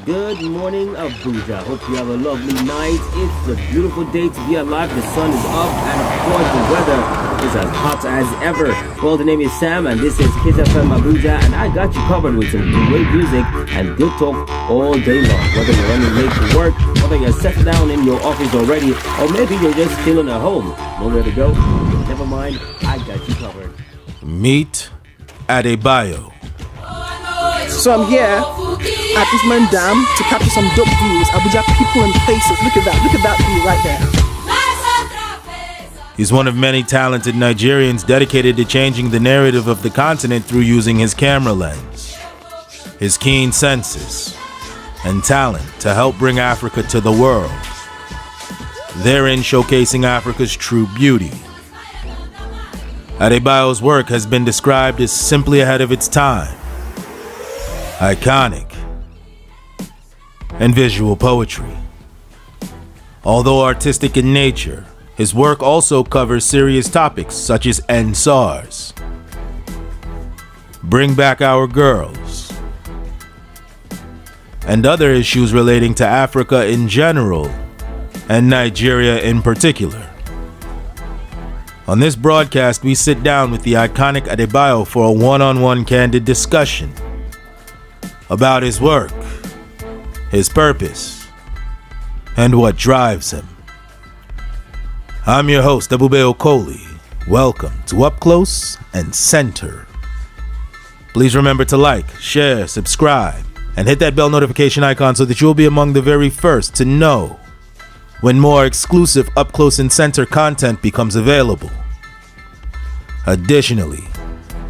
Good morning, Abuja. Hope you have a lovely night. It's a beautiful day to be alive. The sun is up, and of course, the weather is as hot as ever. Well, the name is Sam, and this is Kids FM Abuja, and I got you covered with some great music and good talk all day long. Whether you're running late to work, whether you're settled down in your office already, or maybe you're just chilling at home, nowhere to go. Never mind, I got you covered. Meet Adebayo. So I'm here at Usman Dam to capture some dope views. Abuja people and places. Look at that view right there. He's one of many talented Nigerians dedicated to changing the narrative of the continent through using his camera lens, his keen senses, and talent to help bring Africa to the world, therein showcasing Africa's true beauty. Adebayo's work has been described as simply ahead of its time, iconic, and visual poetry. Although artistic in nature, his work also covers serious topics such as End SARS, Bring Back Our Girls, and other issues relating to Africa in general and Nigeria in particular. On this broadcast, we sit down with the iconic Adebayo for a one-on-one candid discussion about his work, his purpose, and what drives him. I'm your host, Adebayo. Welcome to Up Close and Center. Please remember to like, share, subscribe, and hit that bell notification icon so that you'll be among the very first to know when more exclusive Up Close and Center content becomes available. Additionally,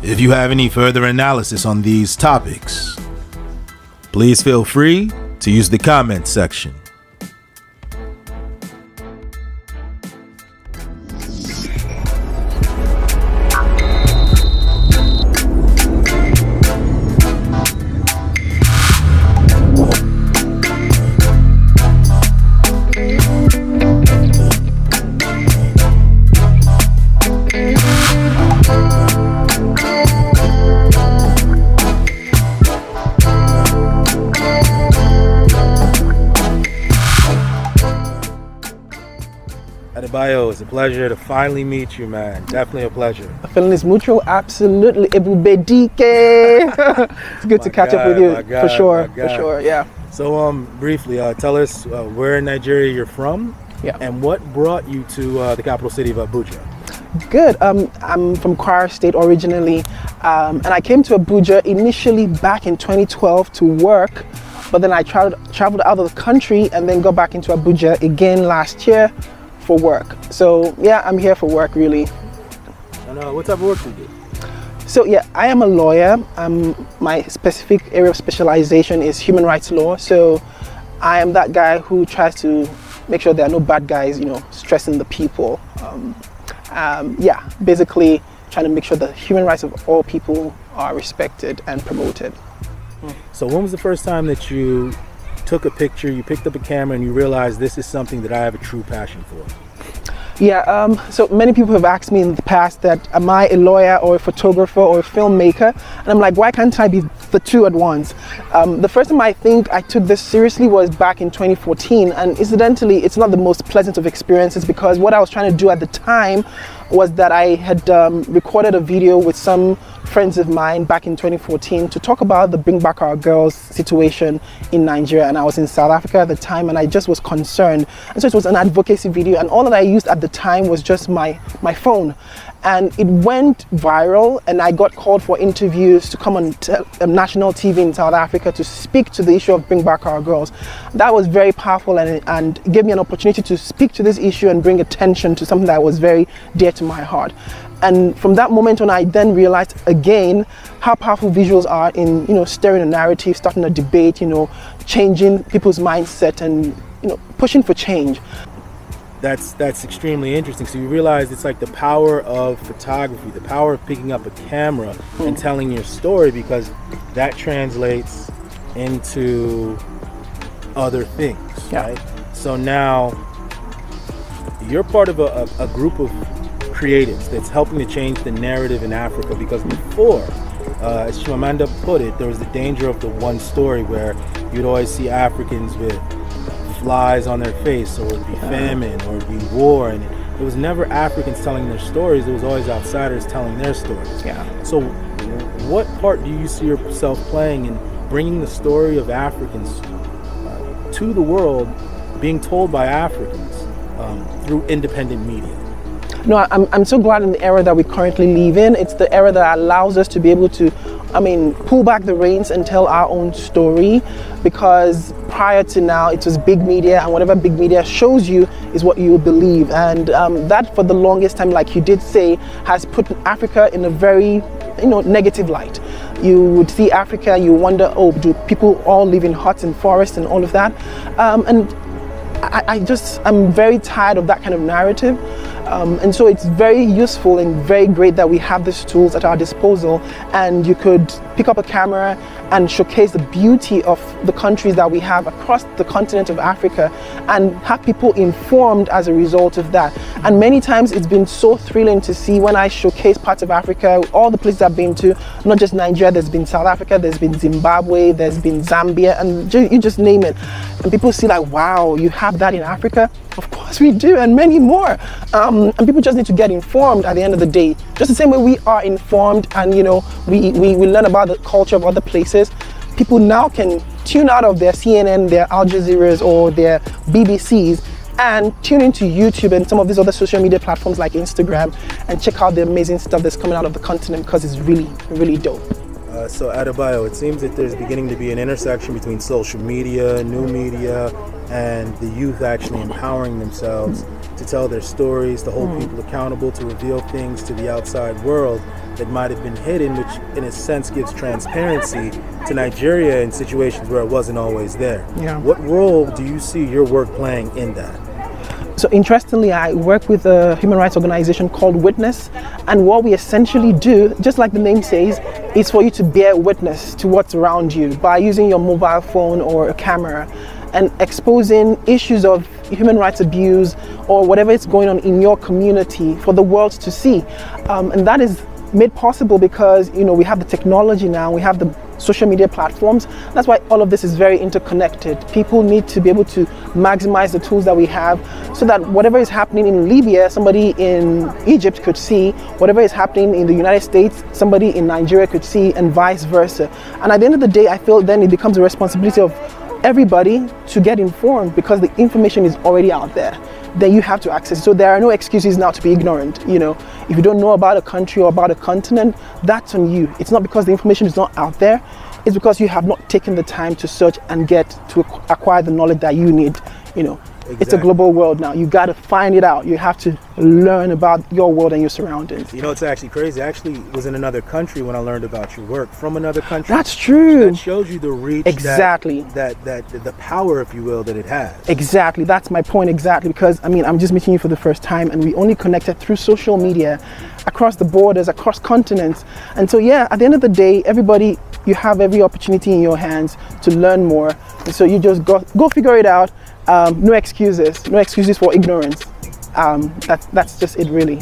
if you have any further analysis on these topics, please feel free to use the comment section. Adebayo, it's a pleasure to finally meet you, man. Definitely a pleasure. The feeling is mutual, absolutely. It's good to catch up with you, for sure, yeah. So, briefly, tell us where in Nigeria you're from, and what brought you to the capital city of Abuja. Good. I'm from Kwara State originally, and I came to Abuja initially back in 2012 to work, but then I traveled out of the country and then got back into Abuja again last year for work. So yeah, I'm here for work really. And what type of work do you do? So yeah, I am a lawyer. My specific area of specialization is human rights law. So I am that guy who tries to make sure there are no bad guys, stressing the people. Yeah, basically trying to make sure the human rights of all people are respected and promoted. So when was the first time that you took a picture, you picked up a camera, and you realized this is something that I have a true passion for? Yeah, so many people have asked me in the past that am I a lawyer or a photographer or a filmmaker, and I'm like, why can't I be the two at once? The first time I think I took this seriously was back in 2014, and incidentally it's not the most pleasant of experiences because what I was trying to do at the time was that I had recorded a video with some friends of mine back in 2014 to talk about the Bring Back Our Girls situation in Nigeria, and I was in South Africa at the time and I just was concerned, and so it was an advocacy video, and all that I used at the time was just my phone, and it went viral, and I got called for interviews to come on national TV in South Africa to speak to the issue of Bring Back Our Girls. That was very powerful and gave me an opportunity to speak to this issue and bring attention to something that was very dear to my heart. And from that moment on, I then realized again how powerful visuals are in, stirring a narrative, starting a debate, changing people's mindset and, pushing for change. That's extremely interesting. So you realize it's like the power of photography, the power of picking up a camera and telling your story, because that translates into other things, right? So now you're part of a group of creatives that's helping to change the narrative in Africa, because before, as Chimamanda put it, there was the danger of the one story where you'd always see Africans with flies on their face, or it'd be famine, or it'd be war, and it was never Africans telling their stories. It was always outsiders telling their stories. Yeah. So what part do you see yourself playing in bringing the story of Africans to the world, being told by Africans through independent media? No, I'm so glad in the era that we currently live in. It's the era that allows us to be able to, pull back the reins and tell our own story, because prior to now, it was big media, and whatever big media shows you is what you believe. And that, for the longest time, like you did say, has put Africa in a very, negative light. You would see Africa, you wonder, oh, do people all live in huts and forests and all of that? And I'm very tired of that kind of narrative. And so it's very useful and very great that we have these tools at our disposal, and you could pick up a camera and showcase the beauty of the countries that we have across the continent of Africa, and have people informed as a result of that. And many times it's been so thrilling to see when I showcase parts of Africa, all the places I've been to, not just Nigeria, there's been South Africa, there's been Zimbabwe, there's been Zambia, and you just name it. And people see like, wow, you have that in Africa? Of course we do, and many more. And people just need to get informed at the end of the day. Just the same way we are informed, and we learn about the culture of other places. People now can tune out of their CNN, their Al Jazeeras, or their BBCs, and tune into YouTube and some of these other social media platforms like Instagram, and check out the amazing stuff that's coming out of the continent, because it's really, really dope. So Adebayo, it seems that there's beginning to be an intersection between social media, new media, and the youth actually empowering themselves to tell their stories, to hold people accountable, to reveal things to the outside world that might have been hidden, which in a sense gives transparency to Nigeria in situations where it wasn't always there. Yeah. What role do you see your work playing in that? So interestingly, I work with a human rights organization called Witness, and what we essentially do, just like the name says, is for you to bear witness to what's around you by using your mobile phone or a camera, and exposing issues of human rights abuse or whatever is going on in your community for the world to see. And that is made possible because we have the technology now, we have the social media platforms. That's why all of this is very interconnected. People need to be able to maximize the tools that we have, so that whatever is happening in Libya, somebody in Egypt could see. Whatever is happening in the United States, somebody in Nigeria could see, and vice versa. And at the end of the day, I feel then it becomes a responsibility of everybody to get informed, because the information is already out there. Then you have to access it. So there are no excuses now to be ignorant. If you don't know about a country or about a continent, that's on you. It's not because the information is not out there, it's because you have not taken the time to search and get to acquire the knowledge that you need. Exactly. It's a global world now. You got to find it out. You have to learn about your world and your surroundings. It's actually crazy. I actually was in another country when I learned about your work, from another country. That's true. That shows you the reach, exactly, that the power, if you will, that it has. Exactly. That's my point, exactly, because I'm just meeting you for the first time, and we only connected through social media across the borders, across continents. And so yeah, at the end of the day, everybody, you have every opportunity in your hands to learn more. And so you just go figure it out. No excuses for ignorance. That's just it, really.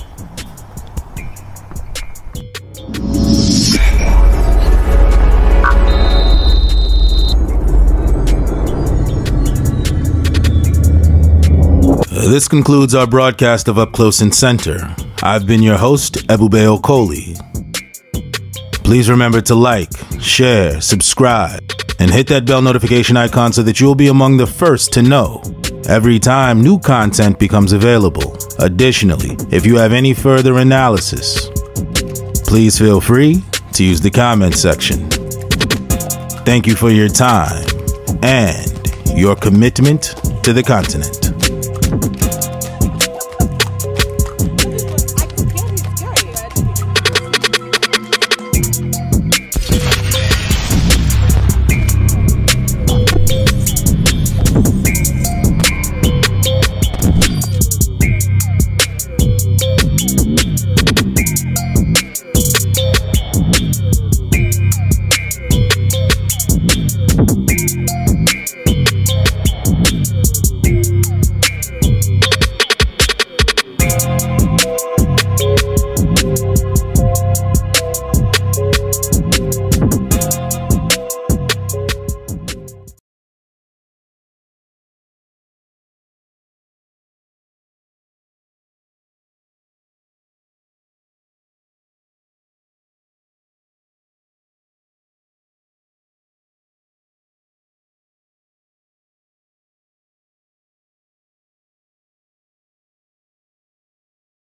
This concludes our broadcast of Up Close and Center. I've been your host, Adebayo Coley. Please remember to like, share, subscribe, and hit that bell notification icon so that you'll be among the first to know every time new content becomes available. Additionally, if you have any further analysis, please feel free to use the comment section. Thank you for your time and your commitment to the continent.